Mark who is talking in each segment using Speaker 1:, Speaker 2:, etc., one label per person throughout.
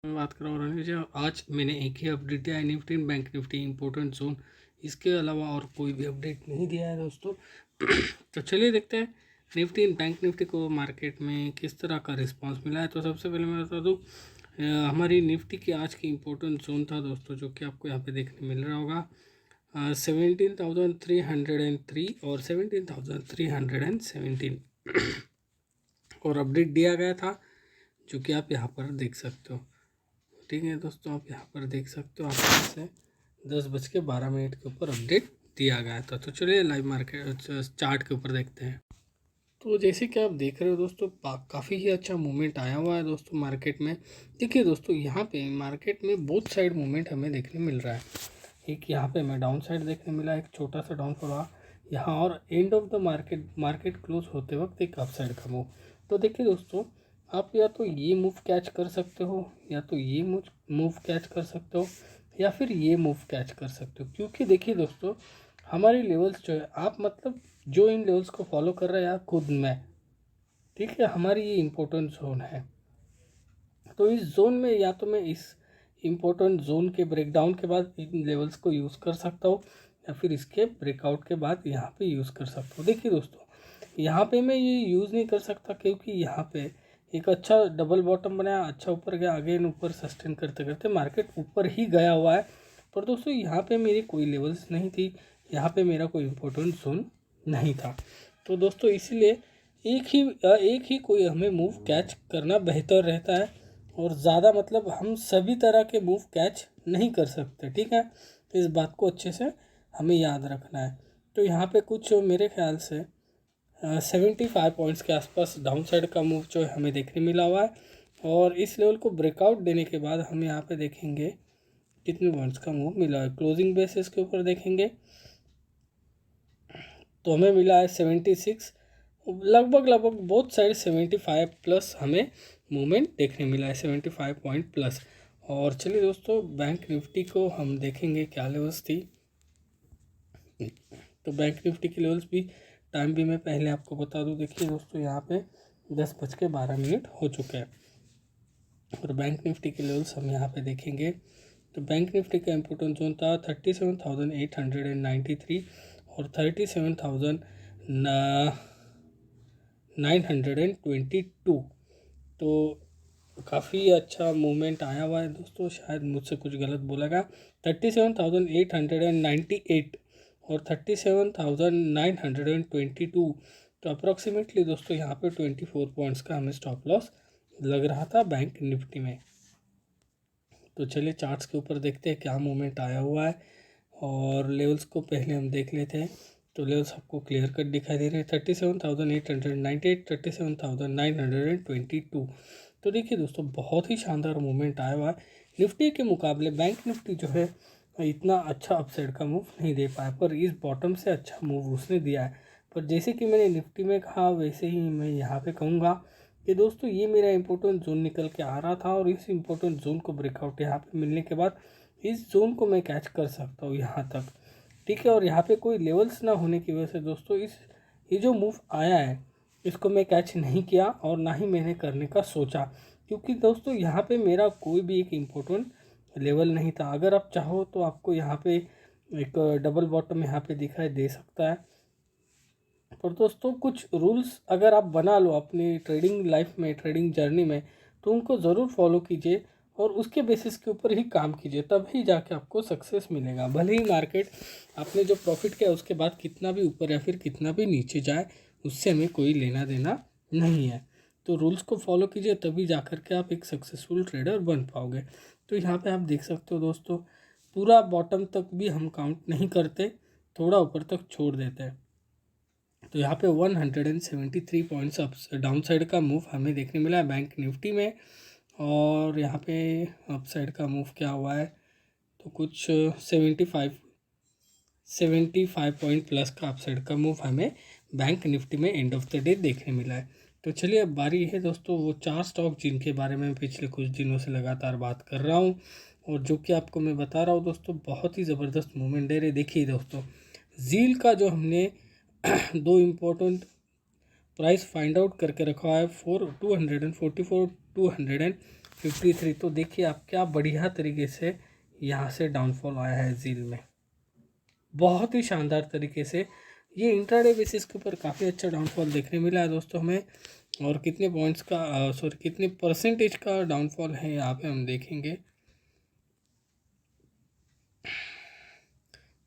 Speaker 1: मैं बात कर रहा हूँ रणवीर जी। आज मैंने एक ही अपडेट दिया है, Nifty and bank Nifty important zone. इसके अलावा और कोई भी अपडेट नहीं दिया है दोस्तों। तो चलिए देखते हैं निफ्टी एंड बैंक निफ्टी को मार्केट में किस तरह का रिस्पांस मिला है। तो सबसे पहले मैं बता दूँ, हमारी निफ्टी की आज की इम्पोर्टेंट जोन था दोस्तों, जो कि आपको यहाँ पे देखने मिल रहा होगा 17,303 और 17,317 और अपडेट दिया गया था, जो कि आप यहाँ पर देख सकते हो। ठीक है दोस्तों, आप यहाँ पर देख सकते हो, आपको से 10:12 के ऊपर अपडेट दिया गया था। तो चलिए लाइव मार्केट चार्ट के ऊपर देखते हैं। तो जैसे कि आप देख रहे हो दोस्तों, काफ़ी ही अच्छा मूवमेंट आया हुआ है दोस्तों मार्केट में। देखिए दोस्तों, यहाँ पे मार्केट में बोथ साइड मूवमेंट हमें देखने मिल रहा है। एक यहाँ पे हमें डाउन साइड देखने मिला, एक छोटा सा डाउनफॉल हुआ यहाँ, और end of the market close होते वक्त एक अप साइड का मूव। तो देखिए दोस्तों, आप या तो ये मूव कैच कर सकते हो, या तो ये मूव कैच कर सकते हो, या फिर ये मूव कैच कर सकते हो। क्योंकि देखिए दोस्तों, हमारी लेवल्स जो है, आप मतलब जो इन लेवल्स को फॉलो कर रहे हैं आप खुद में, ठीक है, हमारी ये इम्पोर्टेंट जोन है। तो इस जोन में या तो मैं इस इम्पोर्टेंट जोन के ब्रेकडाउन के बाद इन लेवल्स को यूज़ कर सकता हूँ, या फिर इसके ब्रेकआउट के बाद यहाँ पे यूज़ कर सकता हूँ। देखिए दोस्तों, यहाँ पे मैं ये यूज़ नहीं कर सकता, क्योंकि यहाँ पे एक अच्छा डबल बॉटम बनाया, अच्छा ऊपर गया, अगेन ऊपर सस्टेन करते करते मार्केट ऊपर ही गया हुआ है। पर दोस्तों, यहाँ पे मेरी कोई लेवल्स नहीं थी, यहाँ पे मेरा कोई इम्पोर्टेंट जोन नहीं था। तो दोस्तों इसीलिए एक ही कोई हमें मूव कैच करना बेहतर रहता है, और ज़्यादा मतलब हम सभी तरह के मूव कैच नहीं कर सकते। ठीक है, तो इस बात को अच्छे से हमें याद रखना है। तो यहाँ पे कुछ मेरे ख्याल से 75 पॉइंट्स के आसपास डाउन साइड का मूव जो है हमें देखने मिला हुआ है, और इस लेवल को ब्रेकआउट देने के बाद हम यहाँ पे देखेंगे कितने पॉइंट्स का मूव मिला है। क्लोजिंग बेसिस के ऊपर देखेंगे तो हमें मिला है 76, लगभग बोथ साइड 75 प्लस हमें मूवमेंट देखने मिला है, 75 पॉइंट प्लस। और चलिए दोस्तों, बैंक निफ्टी को हम देखेंगे क्या लेवल्स थी। तो बैंक निफ्टी की लेवल्स भी टाइम भी मैं पहले आपको बता दूं। देखिए दोस्तों, यहाँ पे 10:12 हो चुके हैं, और बैंक निफ्टी के लेवल्स हम यहाँ पे देखेंगे। तो बैंक निफ्टी का इम्पोर्टेंट जोन था 37,893 और 37,922। तो काफ़ी अच्छा मूवमेंट आया हुआ है दोस्तों, शायद मुझसे कुछ गलत बोला गया। 37,898 और 37,922। तो अप्रॉक्सीमेटली दोस्तों यहाँ पे 24 पॉइंट्स का हमें स्टॉप लॉस लग रहा था बैंक निफ्टी में। तो चलिए चार्ट्स के ऊपर देखते हैं क्या मूवमेंट आया हुआ है, और लेवल्स को पहले हम देख लेते हैं। तो लेवल्स आपको क्लियर कट दिखाई दे रहे हैं, 37,898, 37,922। तो देखिए दोस्तों, बहुत ही शानदार मूवमेंट आया हुआ है। निफ्टी के मुकाबले बैंक निफ्टी जो है इतना अच्छा अपसाइड का मूव नहीं दे पाया, पर इस बॉटम से अच्छा मूव उसने दिया है। पर जैसे कि मैंने निफ्टी में कहा, वैसे ही मैं यहाँ पे कहूँगा कि दोस्तों, ये मेरा इंपॉर्टेंट जोन निकल के आ रहा था, और इस इंपॉर्टेंट जोन को ब्रेकआउट यहाँ पे मिलने के बाद इस जोन को मैं कैच कर सकता हूँ यहाँ तक। ठीक है, और यहाँ पे कोई लेवल्स ना होने की वजह से दोस्तों ये जो मूव आया है इसको मैं कैच नहीं किया, और ना ही मैंने करने का सोचा, क्योंकि दोस्तों यहाँ पे मेरा कोई भी एक इम्पोर्टेंट लेवल नहीं था। अगर आप चाहो तो आपको यहाँ पे एक डबल बॉटम यहाँ पे दिखाई दे सकता है। पर दोस्तों, कुछ रूल्स अगर आप बना लो अपनी ट्रेडिंग लाइफ में, ट्रेडिंग जर्नी में, तो उनको ज़रूर फॉलो कीजिए, और उसके बेसिस के ऊपर ही काम कीजिए, तभी जाके आपको सक्सेस मिलेगा। भले ही मार्केट आपने जो प्रॉफिट किया उसके बाद कितना भी ऊपर या फिर कितना भी नीचे जाए, उससे हमें कोई लेना देना नहीं है। तो रूल्स को फॉलो कीजिए, तभी जा कर के आप एक सक्सेसफुल ट्रेडर बन पाओगे। तो यहाँ पे आप देख सकते हो दोस्तों, पूरा बॉटम तक भी हम काउंट नहीं करते, थोड़ा ऊपर तक छोड़ देते हैं। तो यहाँ पे 173 पॉइंट्स अप डाउन साइड का मूव हमें देखने मिला है बैंक निफ्टी में, और यहाँ पे अप साइड का मूव क्या हुआ है, तो कुछ 75 पॉइंट प्लस का अप साइड का मूव हमें बैंक निफ्टी में एंड ऑफ द डे देखने मिला है। तो चलिए अब बारी है दोस्तों वो 4 स्टॉक जिनके बारे में पिछले कुछ दिनों से लगातार बात कर रहा हूँ, और जो कि आपको मैं बता रहा हूँ दोस्तों, बहुत ही ज़बरदस्त मूवमेंट दे रहे। देखिए दोस्तों, जील का जो हमने दो इम्पोर्टेंट प्राइस फाइंड आउट करके रखा है, 244, 200 53। तो देखिए आप क्या बढ़िया तरीके से यहाँ से डाउनफॉल आया है जील में, बहुत ही शानदार तरीके से। ये इंट्राडे बेसिस के ऊपर काफ़ी अच्छा डाउनफॉल देखने मिला है दोस्तों हमें। और कितने पॉइंट्स का सॉरी कितने परसेंटेज का डाउनफॉल है यहाँ पे हम देखेंगे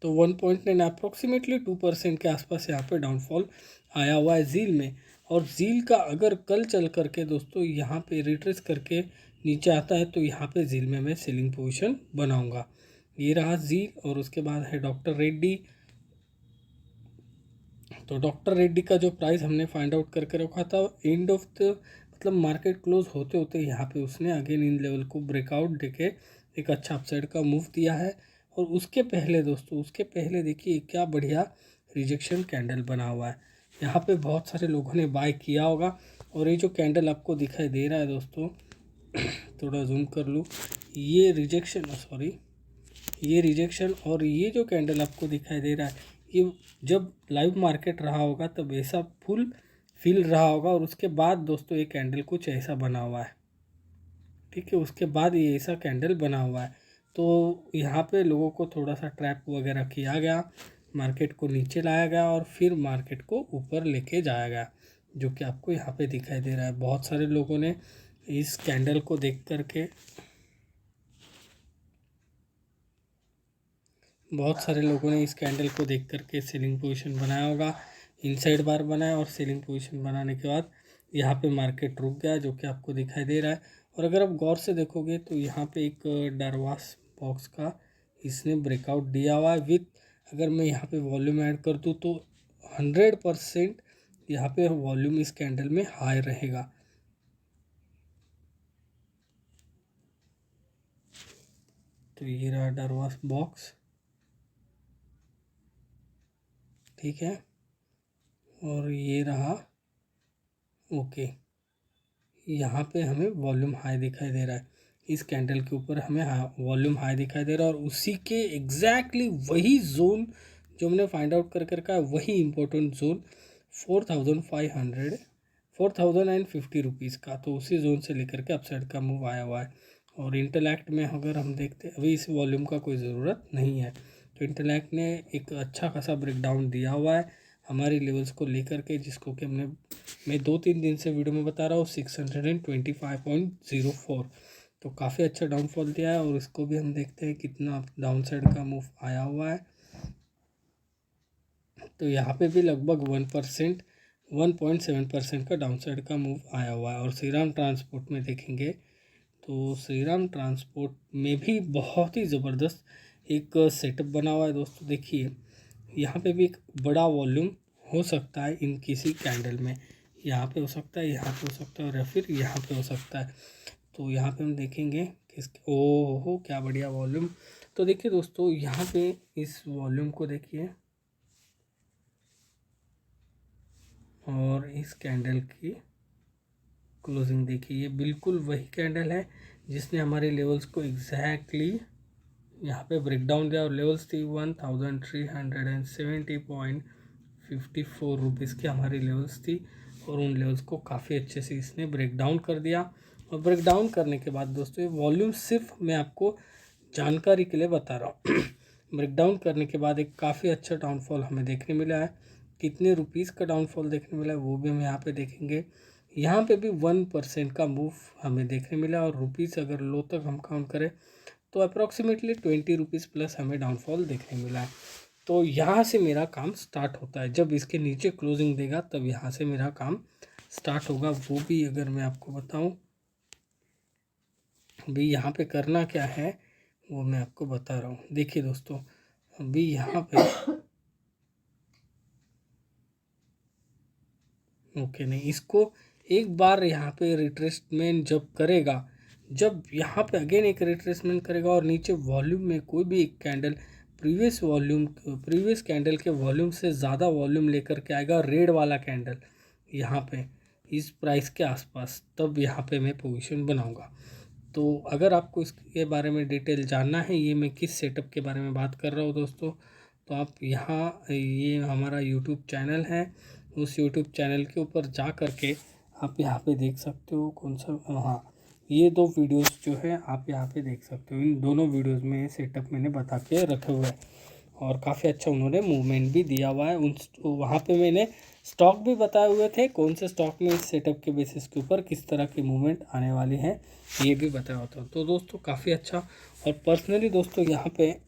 Speaker 1: तो 1.9 अप्रोक्सीमेटली 2% के आसपास यहाँ पे डाउनफॉल आया हुआ है जील में। और जील का अगर कल चल करके दोस्तों यहाँ पे रिट्रेस करके नीचे आता है तो यहाँ पे जील में मैं सेलिंग पोजीशन बनाऊंगा। ये रहा जील। और उसके बाद है डॉक्टर रेड्डी। तो डॉक्टर रेड्डी का जो प्राइस हमने फाइंड आउट करके रखा था एंड ऑफ द मतलब मार्केट क्लोज होते होते यहाँ पे उसने अगेन इन लेवल को ब्रेकआउट देके एक अच्छा अपसाइड का मूव दिया है। और उसके पहले दोस्तों उसके पहले देखिए क्या बढ़िया रिजेक्शन कैंडल बना हुआ है। यहाँ पे बहुत सारे लोगों ने बाय किया होगा। और ये जो कैंडल आपको दिखाई दे रहा है दोस्तों थोड़ा जूम कर लूँ, ये रिजेक्शन और ये जो कैंडल आपको दिखाई दे रहा है ये जब लाइव मार्केट रहा होगा तब ऐसा फुल फील रहा होगा। और उसके बाद दोस्तों ये कैंडल कुछ ऐसा बना हुआ है, ठीक है। उसके बाद ये ऐसा कैंडल बना हुआ है। तो यहाँ पे लोगों को थोड़ा सा ट्रैप वगैरह किया गया, मार्केट को नीचे लाया गया और फिर मार्केट को ऊपर लेके जाया गया, जो कि आपको यहाँ पे दिखाई दे रहा है। बहुत सारे लोगों ने इस कैंडल को देख करके इस कैंडल को देख करके सेलिंग पोजीशन बनाया होगा। इनसाइड बार बनाया और सेलिंग पोजीशन बनाने के बाद यहाँ पे मार्केट रुक गया, जो कि आपको दिखाई दे रहा है। और अगर आप गौर से देखोगे तो यहाँ पे एक डरवास बॉक्स का इसने ब्रेकआउट दिया हुआ है विथ, अगर मैं यहाँ पे वॉल्यूम ऐड कर दूँ तो 100% यहाँ पे वॉल्यूम इस कैंडल में हाई रहेगा। तो ये रहा डरवास बॉक्स, ठीक है। और ये रहा ओके, यहाँ पे हमें वॉल्यूम हाई दिखाई दे रहा है। इस कैंडल के ऊपर हमें वॉल्यूम हाई दिखाई दे रहा है। और उसी के एग्जैक्टली वही जोन जो हमने फाइंड आउट करके रखा है, वही इम्पोर्टेंट जोन 4,50 रुपीज़ का, तो उसी जोन से लेकर के अपसाइड का मूव आया हुआ है। और इंटेलेक्ट में अगर हम देखते अभी इस वॉल्यूम का कोई ज़रूरत नहीं है, तो इंटेलेक्ट ने एक अच्छा खासा ब्रेकडाउन दिया हुआ है हमारी लेवल्स को लेकर के, जिसको कि मैं 2-3 दिन से वीडियो में बता रहा हूँ 625.04। तो काफ़ी अच्छा डाउनफॉल दिया है। और इसको भी हम देखते हैं कितना डाउन साइड का मूव आया हुआ है। तो यहाँ पे भी लगभग 1.7% का डाउन साइड का मूव आया हुआ है। और श्रीराम ट्रांसपोर्ट में देखेंगे तो श्रीराम ट्रांसपोर्ट में भी बहुत ही ज़बरदस्त एक सेटअप बना हुआ है दोस्तों। देखिए यहाँ पे भी एक बड़ा वॉल्यूम हो सकता है इन किसी कैंडल में, यहाँ पे हो सकता है, यहाँ पे हो सकता है और या फिर यहाँ पे हो सकता है। तो यहाँ पे हम देखेंगे किस ओहो क्या बढ़िया वॉल्यूम। तो देखिए दोस्तों यहाँ पे इस वॉल्यूम को देखिए और इस कैंडल की क्लोजिंग देखिए, ये बिल्कुल वही कैंडल है जिसने हमारे लेवल्स को एग्जैक्टली यहाँ पे ब्रेकडाउन दिया। और लेवल्स थी 1370.54 रुपीज़ की हमारी लेवल्स थी। और उन लेवल्स को काफ़ी अच्छे से इसने ब्रेकडाउन कर दिया। और ब्रेकडाउन करने के बाद दोस्तों ये वॉल्यूम सिर्फ मैं आपको जानकारी के लिए बता रहा हूँ ब्रेकडाउन करने के बाद एक काफ़ी अच्छा डाउनफॉल हमें देखने मिला है। कितने रुपीज़ का डाउनफॉल देखने मिला है वो भी हम यहाँ पे देखेंगे। यहाँ पे भी 1% का मूव हमें देखने मिला। और रुपीज़ अगर लो तक हम काउंट करें तो अप्रॉक्सीमेटली 20 रुपीज़ प्लस हमें डाउनफॉल देखने मिला है। तो यहाँ से मेरा काम स्टार्ट होता है, जब इसके नीचे क्लोजिंग देगा तब यहाँ से मेरा काम स्टार्ट होगा। वो भी अगर मैं आपको बताऊँ अभी यहाँ पे करना क्या है वो मैं आपको बता रहा हूँ। देखिए दोस्तों अभी यहाँ पे ओके नहीं, इसको एक बार यहाँ पे रिट्रेसमेंट जब करेगा, जब यहाँ पे अगेन एक रिट्रेसमेंट करेगा और नीचे वॉल्यूम में कोई भी एक कैंडल प्रीवियस कैंडल के वॉल्यूम से ज़्यादा वॉल्यूम लेकर के आएगा, रेड वाला कैंडल यहाँ पे इस प्राइस के आसपास, तब यहाँ पे मैं पोजीशन बनाऊंगा। तो अगर आपको इसके बारे में डिटेल जानना है, ये मैं किस सेटअप के बारे में बात कर रहा हूँ दोस्तों, तो आप यहाँ ये हमारा यूट्यूब चैनल है, उस यूट्यूब चैनल के ऊपर जा कर के आप यहाँ पे देख सकते हो कौन सा, हाँ ये 2 वीडियोस जो है आप यहाँ पे देख सकते हो। इन दोनों वीडियोस में सेटअप मैंने बता के रखे हुए हैं और काफ़ी अच्छा उन्होंने मूवमेंट भी दिया हुआ है। उन वहाँ पे मैंने स्टॉक भी बताए हुए थे, कौन से स्टॉक में इस सेटअप के बेसिस के ऊपर किस तरह की मूवमेंट आने वाली है ये भी बताया होता। तो दोस्तों काफ़ी अच्छा। और पर्सनली दोस्तों यहाँ पे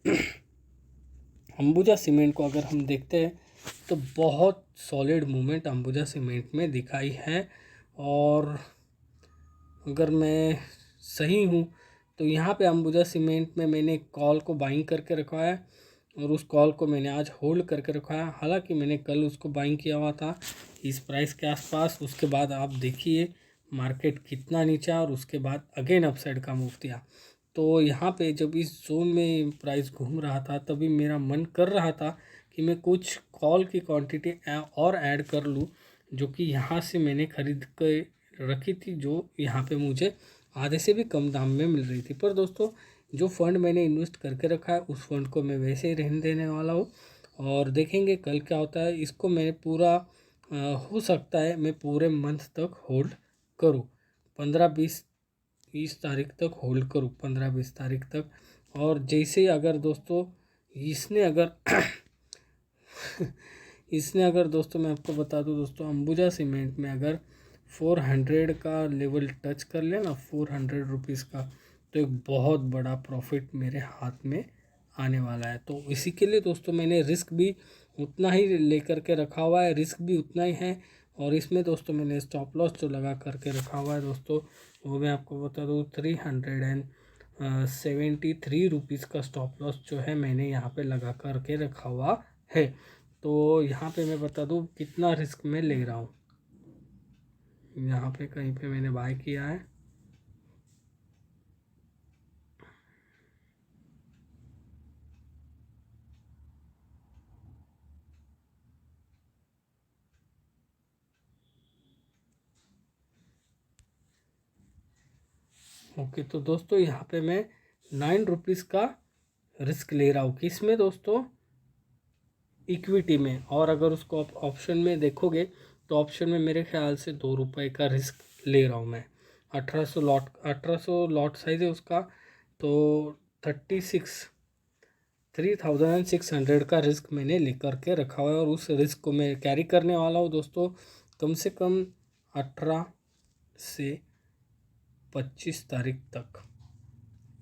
Speaker 1: अंबुजा सीमेंट को अगर हम देखते हैं तो बहुत सॉलिड मूवमेंट अंबुजा सीमेंट में दिखाई है। और अगर मैं सही हूँ तो यहाँ पे अंबुजा सीमेंट में मैंने कॉल को बाइंग करके रखा है और उस कॉल को मैंने आज होल्ड करके रखा है। हालांकि मैंने कल उसको बाइंग किया हुआ था इस प्राइस के आसपास। उसके बाद आप देखिए मार्केट कितना नीचा और उसके बाद अगेन अपसाइड का मूव दिया। तो यहाँ पे जब इस जोन में प्राइस घूम रहा था तभी मेरा मन कर रहा था कि मैं कुछ कॉल की क्वांटिटी और ऐड कर लूँ, जो कि यहाँ से मैंने खरीद के रखी थी, जो यहाँ पे मुझे आधे से भी कम दाम में मिल रही थी। पर दोस्तों जो फंड मैंने इन्वेस्ट करके रखा है उस फंड को मैं वैसे ही रहने देने वाला हूँ और देखेंगे कल क्या होता है। इसको मैं पूरा हो सकता है मैं पूरे मंथ तक होल्ड करूँ, 15-20 तारीख तक होल्ड करूँ, 15-20 तारीख तक। और जैसे ही अगर दोस्तों इसने अगर दोस्तों मैं आपको बता दूं दोस्तों, अंबुजा सीमेंट में अगर 400 का लेवल टच कर लिया ना, 400 रुपीज़ का, तो एक बहुत बड़ा प्रॉफिट मेरे हाथ में आने वाला है। तो इसी के लिए दोस्तों मैंने रिस्क भी उतना ही लेकर के रखा हुआ है, रिस्क भी उतना ही है। और इसमें दोस्तों मैंने स्टॉप लॉस जो लगा करके रखा हुआ है दोस्तों, वो मैं आपको बता दूँ 373 रुपीज़ का स्टॉप लॉस जो है मैंने यहाँ पे लगा करके रखा हुआ है। तो यहाँ पे मैं बता दूँ कितना रिस्क मैं ले रहा हूँ। यहाँ पे कहीं पे मैंने बाय किया है, ओके। तो दोस्तों यहाँ पे मैं 9 रुपीज़ का रिस्क ले रहा हूँ, किस में दोस्तों, इक्विटी में। और अगर उसको आप ऑप्शन में देखोगे तो ऑप्शन में मेरे ख्याल से 2 रुपये का रिस्क ले रहा हूँ मैं। 1800 लॉट साइज है उसका, तो 3600 का रिस्क मैंने लेकर के रखा हुआ है और उस रिस्क को मैं कैरी करने वाला हूँ दोस्तों कम से कम 18 से 25 तारीख तक।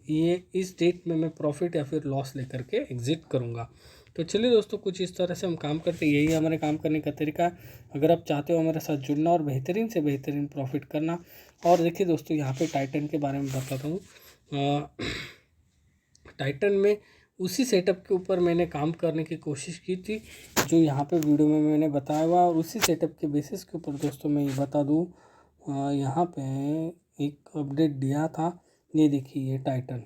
Speaker 1: ये इस डेट में मैं प्रॉफिट या फिर लॉस लेकर के एग्जिट करूँगा। तो चलिए दोस्तों कुछ इस तरह से हम काम करते हैं, यही हमारे काम करने का तरीका है। अगर आप चाहते हो हमारे साथ जुड़ना और बेहतरीन से बेहतरीन प्रॉफिट करना। और देखिए दोस्तों यहाँ पे टाइटन के बारे में बताता हूँ। टाइटन में उसी सेटअप के ऊपर मैंने काम करने की कोशिश की थी जो यहाँ पे वीडियो में मैंने बताया हुआ, और उसी सेटअप के बेसिस के ऊपर दोस्तों मैं ये बता दूँ, यहाँ पे एक अपडेट दिया था। ये देखिए ये टाइटन,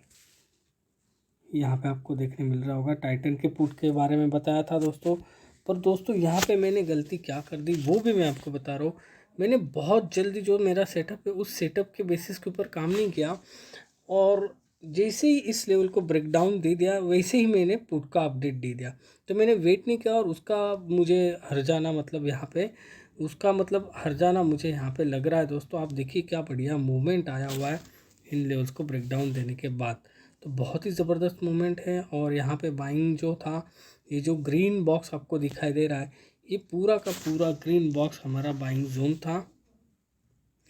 Speaker 1: यहाँ पे आपको देखने मिल रहा होगा, टाइटन के पुट के बारे में बताया था दोस्तों। पर दोस्तों यहाँ पे मैंने गलती क्या कर दी वो भी मैं आपको बता रहा हूँ। मैंने बहुत जल्दी जो मेरा सेटअप है उस सेटअप के बेसिस के ऊपर काम नहीं किया, और जैसे ही इस लेवल को ब्रेक डाउन दे दिया वैसे ही मैंने पुट का अपडेट दे दिया। तो मैंने वेट नहीं किया और उसका मुझे हर्जाना मतलब यहाँ पे उसका मतलब हर्जाना मुझे यहाँ पे लग रहा है दोस्तों। आप देखिए क्या बढ़िया मूवमेंट आया हुआ है इन लेवल्स को ब्रेक डाउन देने के बाद, तो बहुत ही ज़बरदस्त मूवमेंट है। और यहाँ पे बाइंग जो था, ये जो ग्रीन बॉक्स आपको दिखाई दे रहा है, ये पूरा का पूरा ग्रीन बॉक्स हमारा बाइंग जोन था।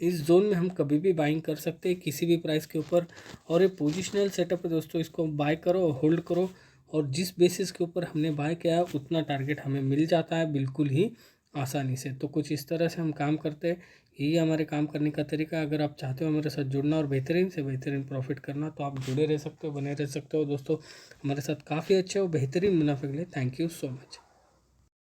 Speaker 1: इस जोन में हम कभी भी बाइंग कर सकते हैं किसी भी प्राइस के ऊपर। और ये पोजिशनल सेटअप है दोस्तों, इसको बाय करो होल्ड करो, और जिस बेसिस के ऊपर हमने बाय किया है उतना टारगेट हमें मिल जाता है बिल्कुल ही आसानी से। तो कुछ इस तरह से हम काम करते हैं, यही हमारे काम करने का तरीका। अगर आप चाहते हो हमारे साथ जुड़ना और बेहतरीन से बेहतरीन प्रॉफिट करना तो आप जुड़े रह सकते हो, बने रह सकते हो दोस्तों हमारे साथ। काफ़ी अच्छे और बेहतरीन मुनाफे के लिए थैंक यू सो मच।